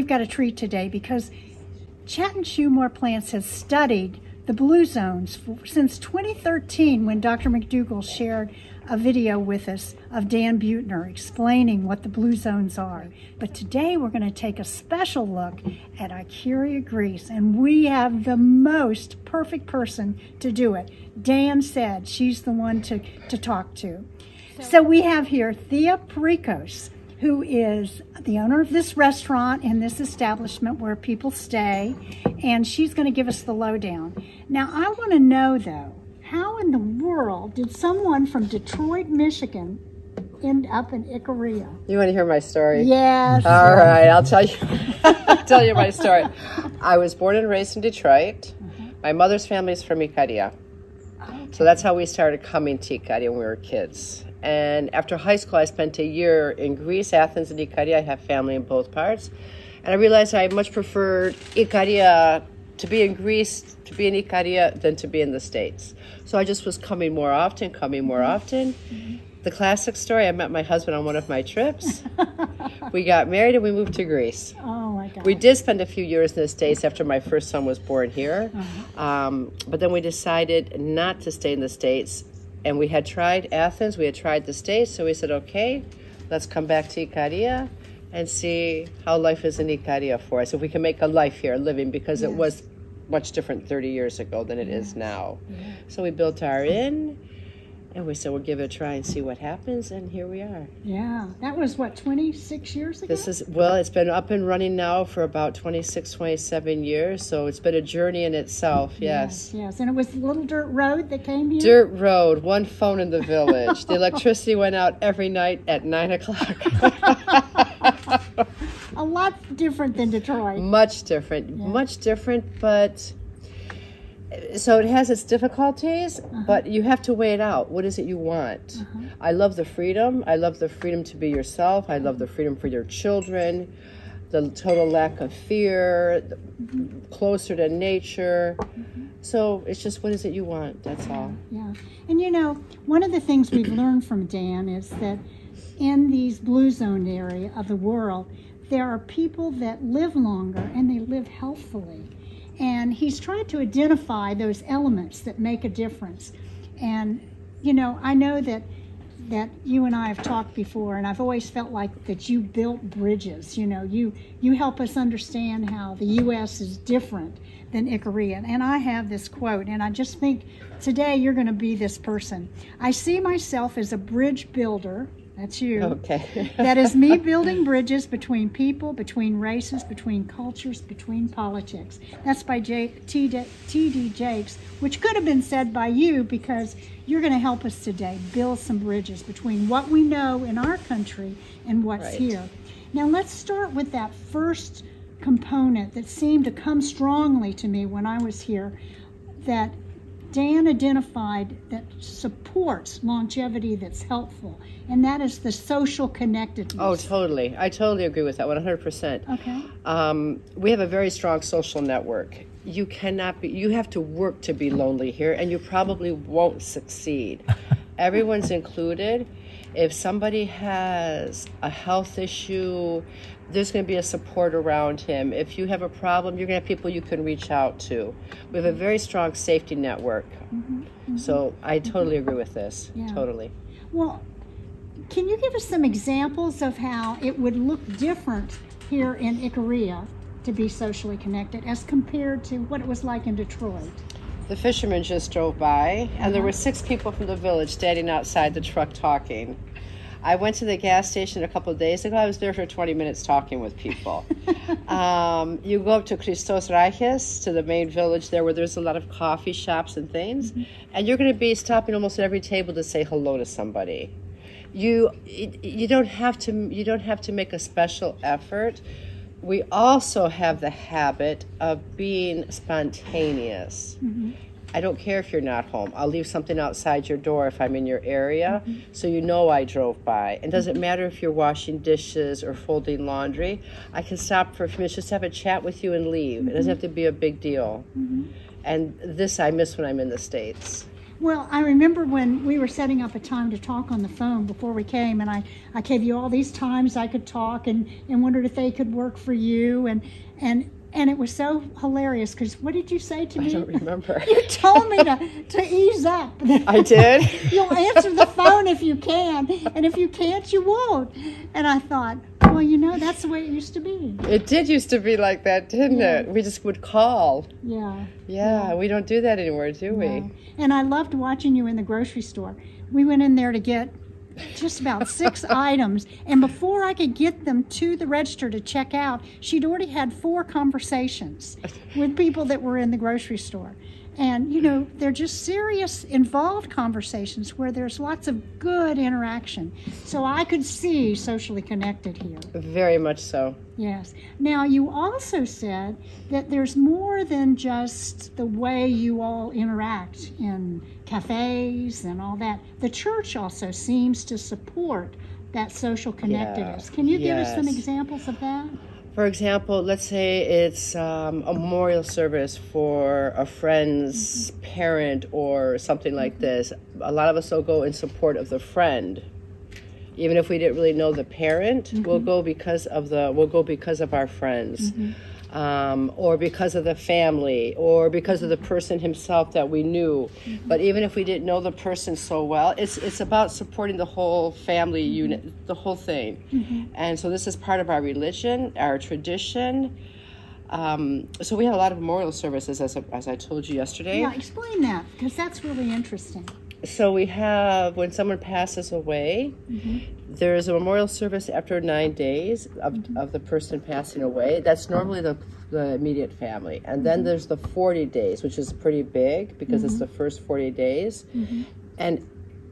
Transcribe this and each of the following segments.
we've got a treat today because Chat and Chew More Plants has studied the blue zones since 2013 when Dr. McDougall shared a video with us of Dan BUETTNER explaining what the blue zones are. But today we're going to take a special look at Ikaria, Greece, and we have the most perfect person to do it. Dan said she's the one to talk to. So we have here Parikos, who is the owner of this restaurant and this establishment where people stay, and she's going to give us the lowdown. Now, I want to know, though, how in the world did someone from Detroit, Michigan end up in Ikaria? You want to hear my story? Yes. All right, I'll tell you, tell you my story. I was born and raised in Detroit. My mother's family is from Ikaria. Okay. So that's how we started coming to Ikaria when we were kids. And after high school, I spent a year in Greece, Athens, and Ikaria. I have family in both parts. And I realized I much preferred Ikaria, to be in Greece, to be in Ikaria, than to be in the States. So I just was coming more often. The classic story, I met my husband on one of my trips. We got married and we moved to Greece. Oh my God. We did spend a few years in the States after my first son was born here. But then we decided not to stay in the States. And we had tried Athens, we had tried the States, so we said, okay, let's come back to Ikaria and see how life is in Ikaria for us. If we can make a life here, a living, because it was much different 30 years ago than it is now. So we built our inn, and we said, we'll give it a try and see what happens, and here we are. Yeah, that was what, 26 years ago? Well, it's been up and running now for about 26, 27 years, so it's been a journey in itself, yes. Yes, and it was the little dirt road that came here? Dirt road, one phone in the village. The electricity went out every night at 9 o'clock. A lot different than Detroit. Much different, but so it has its difficulties, but you have to weigh it out. What is it you want? I love the freedom. I love the freedom to be yourself. I love the freedom for your children, the total lack of fear, closer to nature. So it's just, what is it you want? That's all. Yeah. And you know, one of the things we've learned from Dan is that in these blue zone area of the world, there are people that live longer and they live healthfully. And he's trying to identify those elements that make a difference. And, you know, I know that you and I have talked before, and I've always felt like that you built bridges. You know, you help us understand how the U.S. is different than Ikaria. And I have this quote, and I just think today you're going to be this person. I see myself as a bridge builder. That's you. Okay. That is me building bridges between people, between races, between cultures, between politics. That's by T.D. Jakes, which could have been said by you because you're going to help us today build some bridges between what we know in our country and what's here. Now let's start with that first component that seemed to come strongly to me when I was here, that Dan identified that supports longevity that's helpful, and that is the social connectedness. Oh, totally. I totally agree with that, 100%. Okay. We have a very strong social network. You have to work to be lonely here, and you probably won't succeed. Everyone's included. If somebody has a health issue, there's going to be a support around him. If you have a problem, you're going to have people you can reach out to. We have a very strong safety network. So I totally agree with this. Totally. Well, can you give us some examples of how it would look different here in Ikaria to be socially connected as compared to what it was like in Detroit? The fishermen just drove by, and there were 6 people from the village standing outside the truck talking. I went to the gas station a couple of days ago. I was there for 20 minutes talking with people. You go up to Christos Reiches, to the main village there where there's a lot of coffee shops and things, and you're going to be stopping almost at every table to say hello to somebody. You don't have to make a special effort. We also have the habit of being spontaneous. I don't care if you're not home. I'll leave something outside your door if I'm in your area, so you know I drove by. It doesn't matter if you're washing dishes or folding laundry. I can stop for a few minutes, just have a chat with you and leave. It doesn't have to be a big deal. And this I miss when I'm in the States. Well, I remember when we were setting up a time to talk on the phone before we came, and I gave you all these times I could talk and wondered if they could work for you. And it was so hilarious because what did you say to me? I don't remember. You told me to ease up. I did? You'll answer the phone if you can, and if you can't, you won't. And I thought, well, you know, that's the way it used to be. It did used to be like that, didn't it? We just would call. Yeah. Yeah, we don't do that anymore, do we? No. And I loved watching you in the grocery store. We went in there to get just about 6 items, and before I could get them to the register to check out, she'd already had 4 conversations with people that were in the grocery store. And, you know, they're just serious, involved conversations where there's lots of good interaction. So I could see socially connected here. Very much so. Yes. Now, you also said that there's more than just the way you all interact in cafes and all that. The church also seems to support that social connectedness. Can you give us some examples of that? For example, let's say it's a memorial service for a friend's parent or something like this. A lot of us will go in support of the friend. Even if we didn't really know the parent, we'll go because of our friends. Or because of the family, or because of the person himself that we knew. But even if we didn't know the person so well, it's about supporting the whole family unit, the whole thing. And so this is part of our religion, our tradition. So we have a lot of memorial services, as I told you yesterday. Yeah, explain that, because that's really interesting. So we have, when someone passes away, there's a memorial service after 9 days of the person passing away. That's normally the immediate family. And then there's the 40 days, which is pretty big because it's the first 40 days. And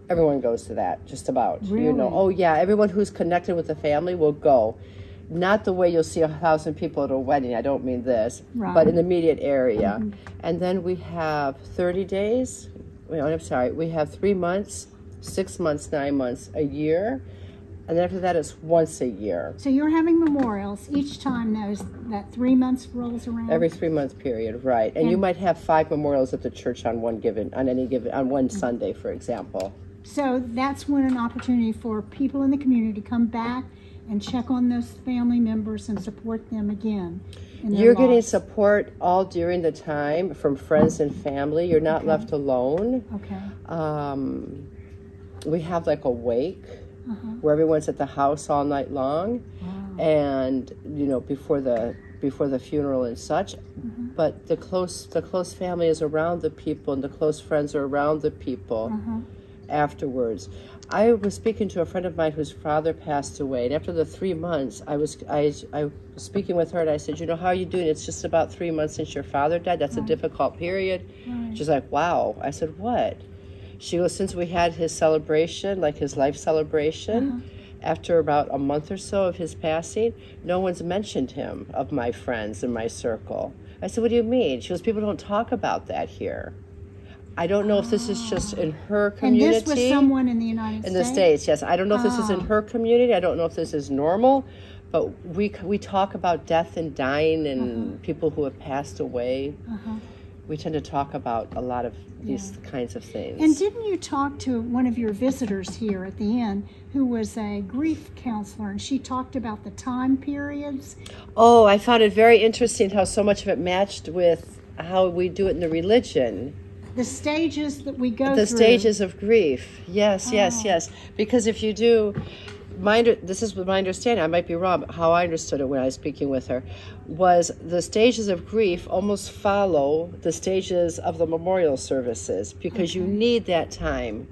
everyone goes to that, just about. Really? You know, oh yeah, everyone who's connected with the family will go. Not the way you'll see 1,000 people at a wedding, I don't mean this, but in the immediate area. And then we have 30 days. I'm sorry, we have 3 months, 6 months, 9 months, a year, and then after that it's once a year. So you're having memorials each time that 3 months rolls around? Every 3 month period, right. And you might have 5 memorials at the church on one Sunday, for example. So that's when an opportunity for people in the community to come back and check on those family members and support them again. You're getting support all during the time from friends and family. You're not left alone. We have like a wake where everyone's at the house all night long, and you know, before the funeral and such. But the close family is around the people, and the close friends are around the people afterwards. I was speaking to a friend of mine whose father passed away, and after the 3 months, I was speaking with her, and I said, you know, how are you doing? It's just about 3 months since your father died. That's a difficult period. She's like, wow. I said, what? She goes, since we had his celebration, like his life celebration, after about a month or so of his passing, no one's mentioned him of my friends in my circle. I said, what do you mean? She goes, people don't talk about that here. I don't know if this is just in her community. And this was someone in the United States? In the States, yes. I don't know if this is in her community. I don't know if this is normal. But we talk about death and dying and people who have passed away. We tend to talk about a lot of these kinds of things. And didn't you talk to one of your visitors here at the inn who was a grief counselor, and she talked about the time periods? Oh, I found it very interesting how so much of it matched with how we do it in the religion. The stages that we go through. The stages of grief. Yes, yes. Because if you do, this is my understanding, I might be wrong, but how I understood it when I was speaking with her, was the stages of grief almost follow the stages of the memorial services, because you need that time.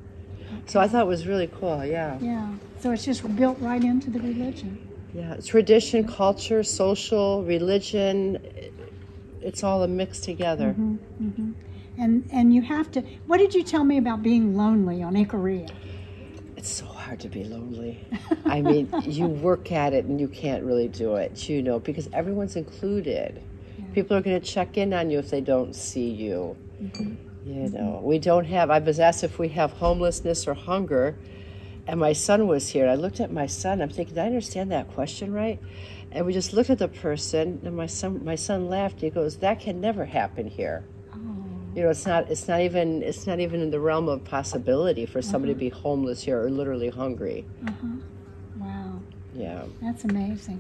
So I thought it was really cool, yeah. Yeah, so it's just built right into the religion. Yeah, tradition, culture, social, religion, it's all a mix together. And you have to, what did you tell me about being lonely on Ikaria? It's so hard to be lonely. I mean, you work at it and you can't really do it, you know, because everyone's included. People are going to check in on you if they don't see you. You know, we don't have, I was asked if we have homelessness or hunger, and my son was here. And I looked at my son, I'm thinking, did I understand that question right? And we just looked at the person, and my son laughed. He goes, that can never happen here. You know, it's not even in the realm of possibility for somebody to be homeless here or literally hungry. Wow. Yeah. That's amazing.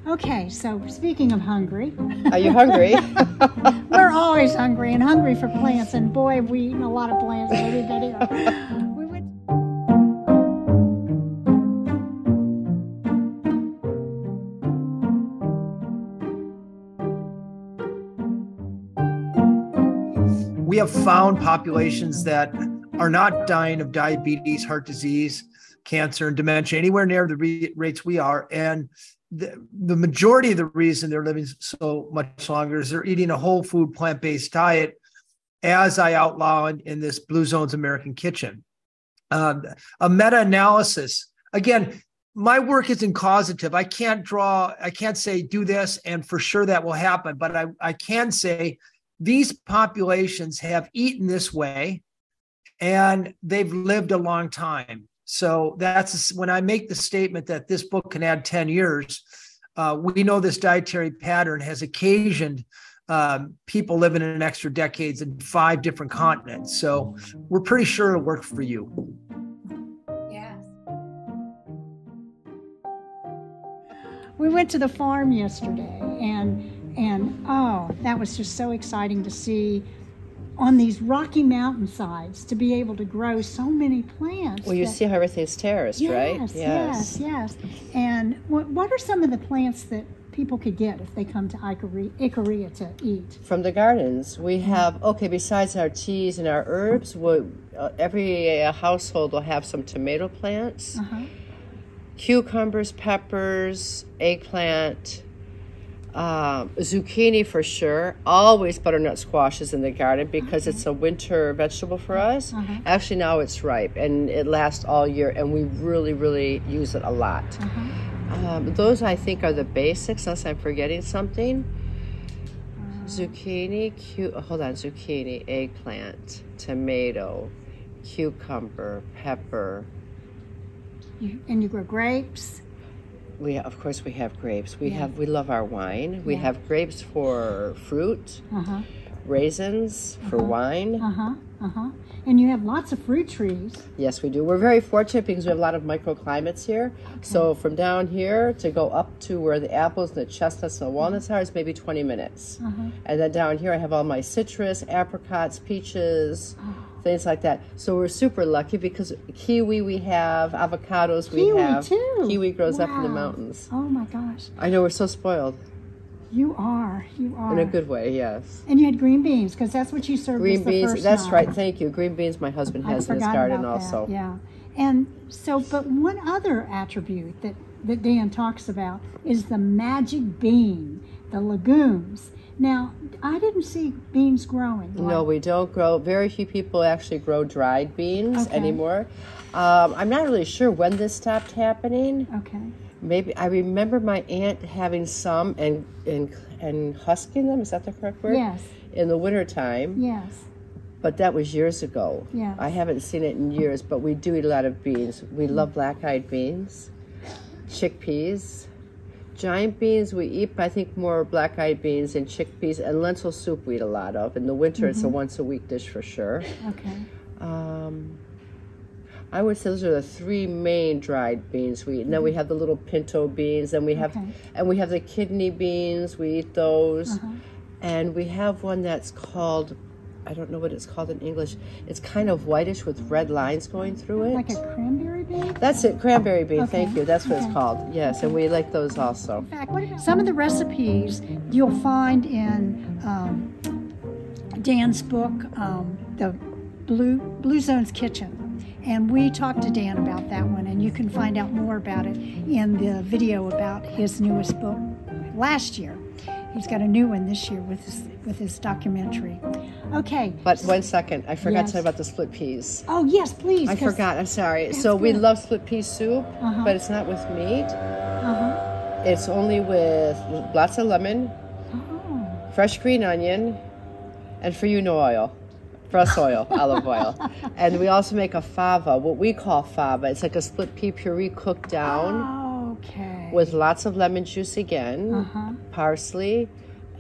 Okay, so speaking of hungry. Are you hungry? We're always hungry and hungry for plants, and boy, have we eaten a lot of plants in every video. We went. We have found populations that are not dying of diabetes, heart disease, cancer, and dementia anywhere near the rates we are. And the majority of the reason they're living so much longer is they're eating a whole food, plant-based diet, as I outlined in this Blue Zones American Kitchen. A meta-analysis. Again, my work isn't causative. I can't say do this and for sure that will happen, but I can say these populations have eaten this way and they've lived a long time. So that's when I make the statement that this book can add 10 years. We know this dietary pattern has occasioned people living in extra decades in 5 different continents. So we're pretty sure it'll work for you. Yes. We went to the farm yesterday, and oh, that was just so exciting to see on these rocky mountainsides to be able to grow so many plants. Well, you see how everything's terraced, right? Yes. And what are some of the plants that people could get if they come to Ikaria to eat? From the gardens, we have, besides our teas and our herbs, every household will have some tomato plants, cucumbers, peppers, eggplant, zucchini for sure. Always butternut squashes in the garden because it's a winter vegetable for us. Actually, now it's ripe and it lasts all year, and we really, really use it a lot. Those I think are the basics, unless I'm forgetting something. Zucchini, zucchini, eggplant, tomato, cucumber, pepper. And you grow grapes. Of course we have grapes. We love our wine. We have grapes for fruit, raisins for wine. And you have lots of fruit trees. Yes, we do. We're very fortunate because we have a lot of microclimates here. So from down here to go up to where the apples and the chestnuts and the walnuts are is maybe 20 minutes. And then down here I have all my citrus, apricots, peaches, things like that. So we're super lucky because kiwi we have, avocados we have. Kiwi too. Kiwi grows up in the mountains. Oh my gosh. I know, we're so spoiled. You are. In a good way, yes. And you had green beans, because that's what you served green us the beans, first that's time. right, thank you. Green beans my husband has in his garden also. Yeah. And so, but one other attribute that Dan talks about is the magic bean, the legumes. Now, I didn't see beans growing. No, we don't grow. Very few people actually grow dried beans anymore. I'm not really sure when this stopped happening. Maybe I remember my aunt having some and husking them. Is that the correct word? Yes. In the wintertime. Yes. But that was years ago. Yes. I haven't seen it in years, but we do eat a lot of beans. We love black-eyed beans, chickpeas. Giant beans we eat, but I think more black-eyed beans and chickpeas, and lentil soup we eat a lot of. In the winter, it's a once-a-week dish for sure. I would say those are the 3 main dried beans we eat. And then we have the little pinto beans, and we have the kidney beans. We eat those, and we have one that's called, I don't know what it's called in English. It's kind of whitish with red lines going through it. Like a cranberry bean? That's it, cranberry bean. Thank you. That's what it's called. Yes, and we like those also. In fact, some of the recipes you'll find in Dan's book, the Blue Zones Kitchen. And we talked to Dan about that one, and you can find out more about it in the video about his newest book last year. He's got a new one this year with his documentary. Okay. But 1 second, I forgot to tell you about the split peas. Oh yes, please. I forgot. I'm sorry. So we love split pea soup, but it's not with meat. It's only with lots of lemon, fresh green onion, and for you, no oil. Fresh oil, olive oil. And we also make a fava, what we call fava. It's like a split pea puree cooked down with lots of lemon juice again, parsley,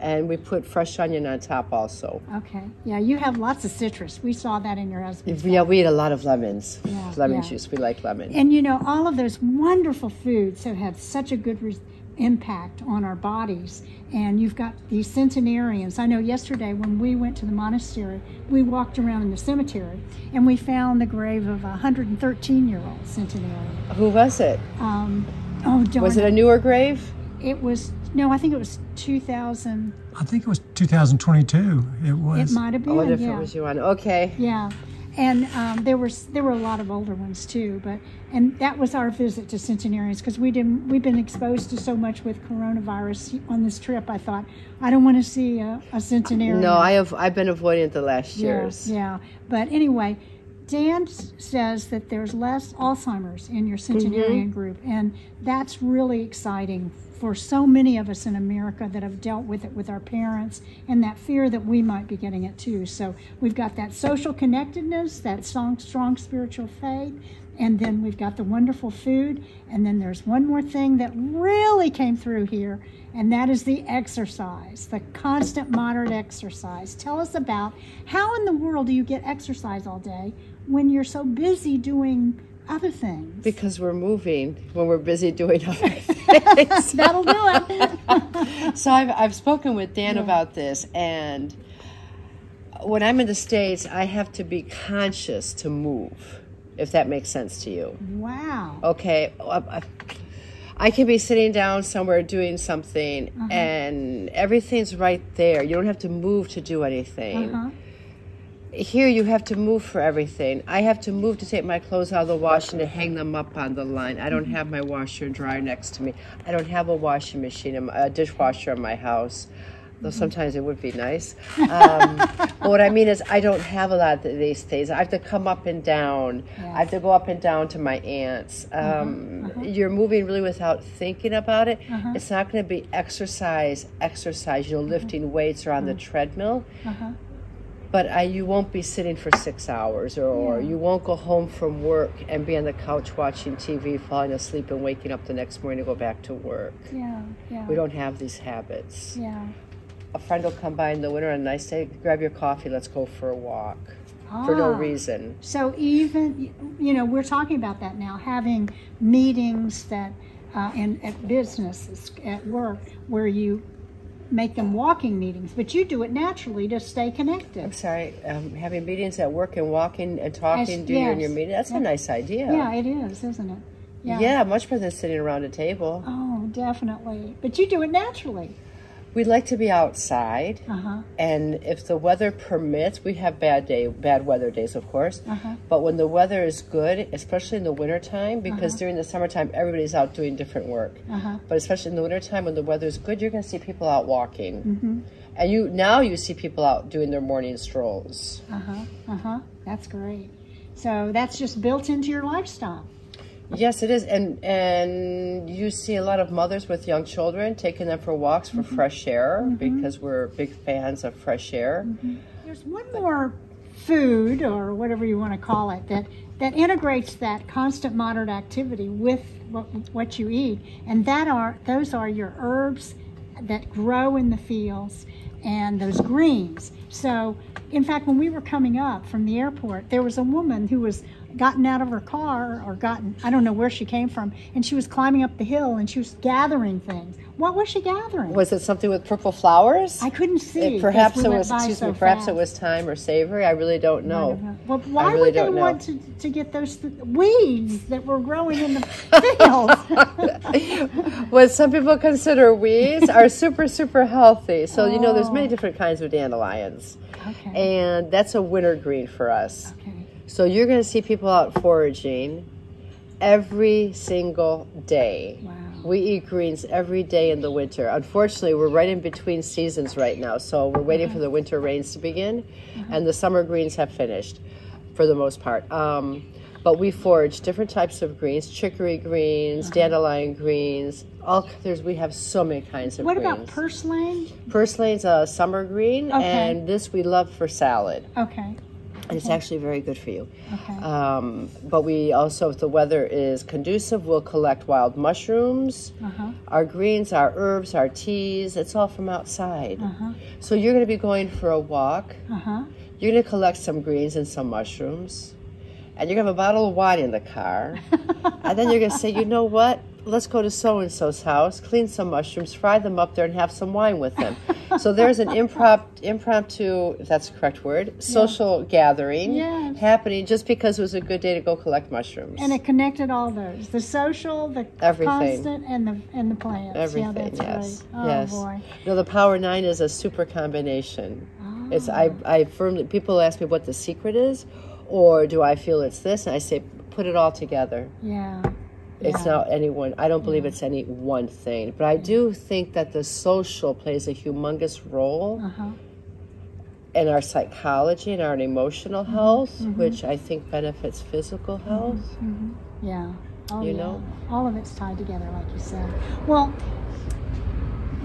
And we put fresh onion on top also. Okay. Yeah, you have lots of citrus. We saw that in your husband's. Yeah, we eat a lot of lemons. Yeah, Lemon yeah. juice. We like lemon. And you know, all of those wonderful foods have had such a good impact on our bodies. And you've got these centenarians. I know yesterday when we went to the monastery, we walked around in the cemetery and we found the grave of a 113-year-old centenarian. Who was it? Oh, darn. Was it a newer grave? It was, no, I think it was 2000. I think it was 2022. It was. It might have been, I wonder if yeah. it was you on. Okay. Yeah. And there were a lot of older ones too, and that was our visit to centenarians because we've been exposed to so much with coronavirus on this trip. I thought I don't want to see a centenarian. No, I've been avoiding it the last years. Yeah. But anyway, Dan says that there's less Alzheimer's in your centenarian group, and that's really exciting for so many of us in America that have dealt with it with our parents and that fear that we might be getting it too. So we've got that social connectedness, that strong spiritual faith, and then we've got the wonderful food. And then there's one more thing that really came through here, and that is the exercise, the constant moderate exercise. Tell us about how in the world do you get exercise all day when you're so busy doing other things? Because we're moving when we're busy doing other things. That'll do it. So I've spoken with Dan about this, and when I'm in the States, I have to be conscious to move, if that makes sense to you. Wow. Okay. I can be sitting down somewhere doing something, and everything's right there. You don't have to move to do anything. Here you have to move for everything. I have to move to take my clothes out of the wash and to hang them up on the line. I don't have my washer and dryer next to me. I don't have a washing machine, a dishwasher in my house, though sometimes it would be nice. But what I mean is I don't have a lot of these things. I have to come up and down. Yes. I have to go up and down to my aunt's. You're moving really without thinking about it. It's not going to be exercise, lifting weights or on the treadmill. But you won't be sitting for 6 hours, or you won't go home from work and be on the couch watching TV, falling asleep, and waking up the next morning to go back to work. Yeah. We don't have these habits. Yeah. A friend will come by in the winter on a nice day, grab your coffee, let's go for a walk. For no reason. So even, we're talking about that now, having meetings that, at businesses, at work, where you make them walking meetings, but you do it naturally to stay connected. I'm sorry, having meetings at work and walking and talking during your meeting, that's a nice idea. Yeah, it is, isn't it? Yeah, much better than sitting around a table. Oh, definitely. But you do it naturally. We'd like to be outside, and if the weather permits, we have bad weather days, of course, but when the weather is good, especially in the wintertime, because during the summertime, everybody's out doing different work, but especially in the wintertime, when the weather is good, you're going to see people out walking, and you see people out doing their morning strolls. That's great. So that's just built into your lifestyle. Yes, it is, and you see a lot of mothers with young children taking them for walks for fresh air, because we're big fans of fresh air. There's one more food, or whatever you want to call it, that integrates that constant moderate activity with what you eat, and those are your herbs that grow in the fields and those greens. So, in fact, when we were coming up from the airport, there was a woman who was gotten out of her car, I don't know where she came from, and she was climbing up the hill and she was gathering things. What was she gathering? Was it something with purple flowers? I couldn't see. Perhaps it was thyme or savory. I really don't know. Well, why would they want to get those weeds that were growing in the fields? What some people consider weeds are super, super healthy. So, there's many different kinds of dandelions. Okay. And that's a winter green for us. Okay. So you're going to see people out foraging every single day. Wow. We eat greens every day in the winter. Unfortunately, we're right in between seasons right now, so we're waiting for the winter rains to begin, and the summer greens have finished for the most part. But we forage different types of greens, chicory greens, dandelion greens. We have so many kinds of greens. What about purslane? Purslane's a summer green, and this we love for salad. Okay. And it's actually very good for you. Okay. But we also, if the weather is conducive, we'll collect wild mushrooms, our greens, our herbs, our teas. It's all from outside. So you're going to be going for a walk. You're going to collect some greens and some mushrooms. And you're going to have a bottle of wine in the car. And then you're going to say, you know what? Let's go to so-and-so's house, clean some mushrooms, fry them up there, and have some wine with them. So there's an impromptu, if that's the correct word, social gathering happening just because it was a good day to go collect mushrooms. And it connected all those, the social, the constant, and the plants. Everything, that's yes. great. Oh, boy. No, the Power 9 is a super combination. It's I firmly, people ask me what the secret is, or do I feel it's this, and I say, put it all together. It's not any one. I don't believe it's any one thing, but I do think that the social plays a humongous role in our psychology and our emotional health, which I think benefits physical health. Yeah. Oh, you know, all of it's tied together, like you said. Well,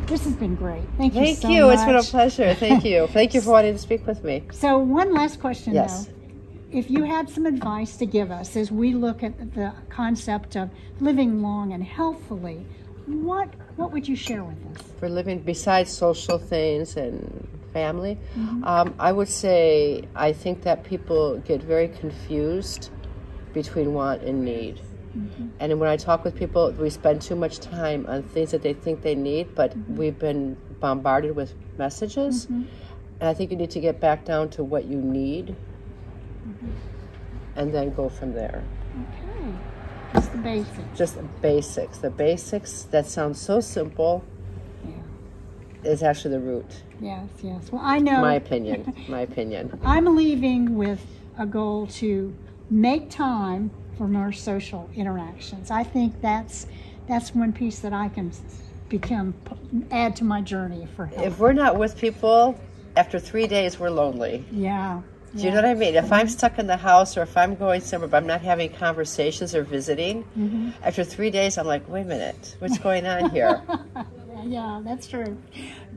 this has been great. Thank you so much. It's been a pleasure. Thank you. Thank you for wanting to speak with me. So one last question, Yes. though. If you had some advice to give us as we look at the concept of living long and healthfully, what would you share with us? For living, besides social things and family, I would say I think that people get very confused between want and need. And when I talk with people, we spend too much time on things that they think they need, but we've been bombarded with messages. And I think you need to get back down to what you need. And then go from there. Okay. Just the basics. Just the basics. The basics that sound so simple is actually the root. Yes. Well, I know. My opinion. My opinion. I'm leaving with a goal to make time for more social interactions. I think that's one piece that I can add to my journey for health. If we're not with people, after 3 days, we're lonely. Yeah. Do you know what I mean? If I'm stuck in the house or if I'm going somewhere but I'm not having conversations or visiting, after 3 days I'm like, wait a minute, what's going on here? Yeah, that's true.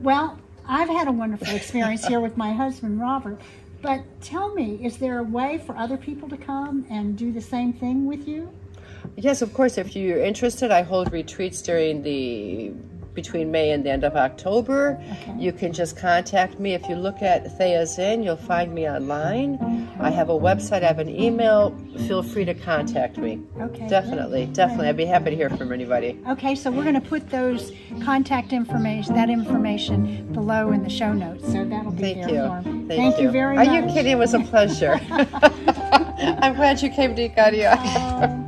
Well, I've had a wonderful experience here with my husband, Robert. But tell me, is there a way for other people to come and do the same thing with you? Yes, of course. If you're interested, I hold retreats between May and the end of October. You can just contact me. If you look at THEA'S, you'll find me online. I have a website, I have an email. Feel free to contact me. Okay. Definitely. I'd be happy to hear from anybody. Okay, so we're going to put those contact information below in the show notes, so that'll be there for me. Thank you very much. Are you kidding? It was a pleasure. I'm glad you came to Ikaria.